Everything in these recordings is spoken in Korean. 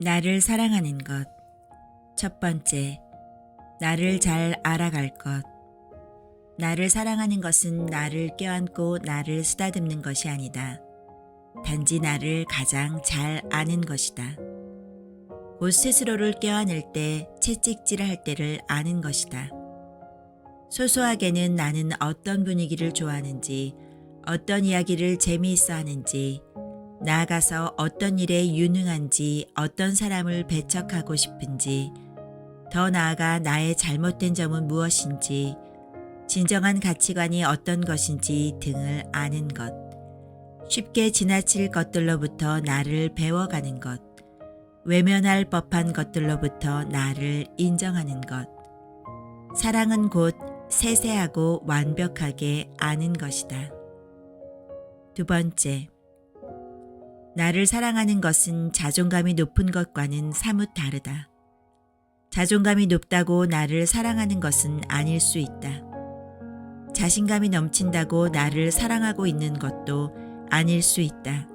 나를 사랑하는 것. 첫 번째, 나를 잘 알아갈 것. 나를 사랑하는 것은 나를 껴안고 나를 쓰다듬는 것이 아니다. 단지 나를 가장 잘 아는 것이다. 곧 스스로를 껴안을 때, 채찍질할 때를 아는 것이다. 소소하게는 나는 어떤 분위기를 좋아하는지, 어떤 이야기를 재미있어 하는지, 나아가서 어떤 일에 유능한지, 어떤 사람을 배척하고 싶은지, 더 나아가 나의 잘못된 점은 무엇인지, 진정한 가치관이 어떤 것인지 등을 아는 것. 쉽게 지나칠 것들로부터 나를 배워가는 것. 외면할 법한 것들로부터 나를 인정하는 것. 사랑은 곧 세세하고 완벽하게 아는 것이다. 두 번째, 나를 사랑하는 것은 자존감이 높은 것과는 사뭇 다르다. 자존감이 높다고 나를 사랑하는 것은 아닐 수 있다. 자신감이 넘친다고 나를 사랑하고 있는 것도 아닐 수 있다.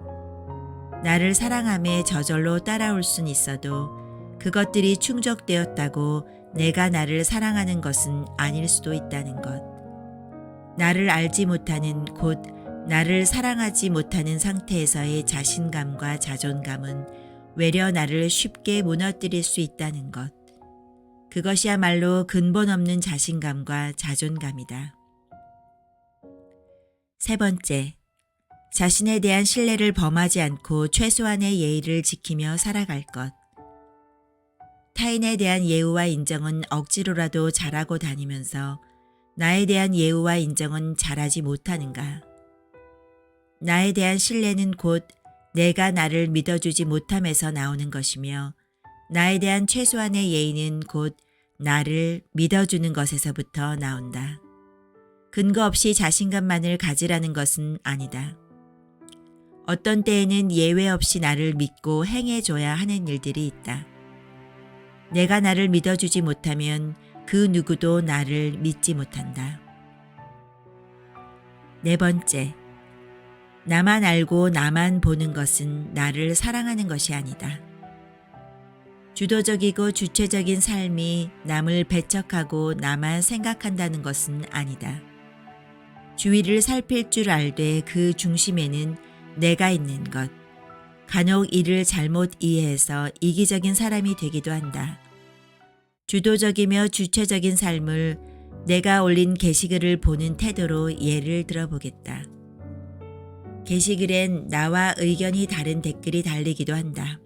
나를 사랑함에 저절로 따라올 순 있어도 그것들이 충족되었다고 내가 나를 사랑하는 것은 아닐 수도 있다는 것. 나를 알지 못하는 곧 나를 사랑하지 못하는 상태에서의 자신감과 자존감은 외려 나를 쉽게 무너뜨릴 수 있다는 것. 그것이야말로 근본 없는 자신감과 자존감이다. 세 번째, 자신에 대한 신뢰를 범하지 않고 최소한의 예의를 지키며 살아갈 것. 타인에 대한 예우와 인정은 억지로라도 잘하고 다니면서 나에 대한 예우와 인정은 잘하지 못하는가? 나에 대한 신뢰는 곧 내가 나를 믿어주지 못함에서 나오는 것이며 나에 대한 최소한의 예의는 곧 나를 믿어주는 것에서부터 나온다. 근거 없이 자신감만을 가지라는 것은 아니다. 어떤 때에는 예외 없이 나를 믿고 행해줘야 하는 일들이 있다. 내가 나를 믿어주지 못하면 그 누구도 나를 믿지 못한다. 네 번째, 나만 알고 나만 보는 것은 나를 사랑하는 것이 아니다. 주도적이고 주체적인 삶이 남을 배척하고 나만 생각한다는 것은 아니다. 주위를 살필 줄 알되 그 중심에는 내가 있는 것. 간혹 이를 잘못 이해해서 이기적인 사람이 되기도 한다. 주도적이며 주체적인 삶을 내가 올린 게시글을 보는 태도로 예를 들어보겠다. 게시글엔 나와 의견이 다른 댓글이 달리기도 한다.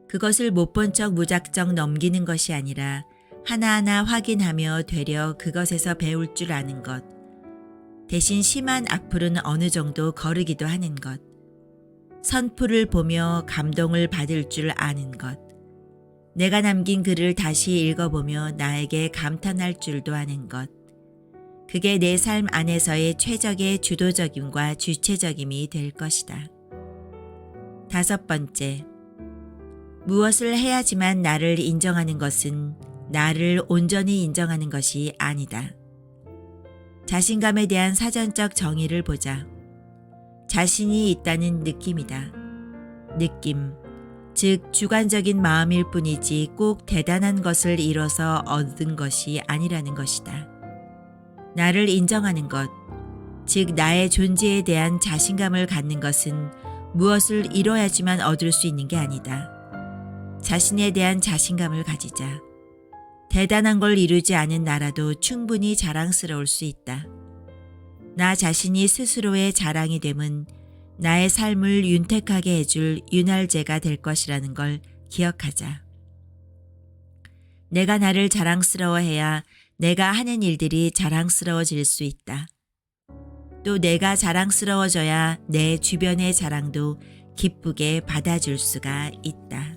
그것을 못 본 척 무작정 넘기는 것이 아니라 하나하나 확인하며 되려 그것에서 배울 줄 아는 것. 대신 심한 악플은 어느 정도 거르기도 하는 것. 선풀을 보며 감동을 받을 줄 아는 것. 내가 남긴 글을 다시 읽어보며 나에게 감탄할 줄도 아는 것. 그게 내 삶 안에서의 최적의 주도적임과 주체적임이 될 것이다. 다섯 번째, 무엇을 해야지만 나를 인정하는 것은 나를 온전히 인정하는 것이 아니다. 자신감에 대한 사전적 정의를 보자. 자신이 있다는 느낌이다. 느낌, 즉 주관적인 마음일 뿐이지 꼭 대단한 것을 이뤄서 얻은 것이 아니라는 것이다. 나를 인정하는 것, 즉 나의 존재에 대한 자신감을 갖는 것은 무엇을 이뤄야지만 얻을 수 있는 게 아니다. 자신에 대한 자신감을 가지자. 대단한 걸 이루지 않은 나라도 충분히 자랑스러울 수 있다. 나 자신이 스스로의 자랑이 됨은 나의 삶을 윤택하게 해줄 윤활제가 될 것이라는 걸 기억하자. 내가 나를 자랑스러워해야 내가 하는 일들이 자랑스러워질 수 있다. 또 내가 자랑스러워져야 내 주변의 자랑도 기쁘게 받아줄 수가 있다.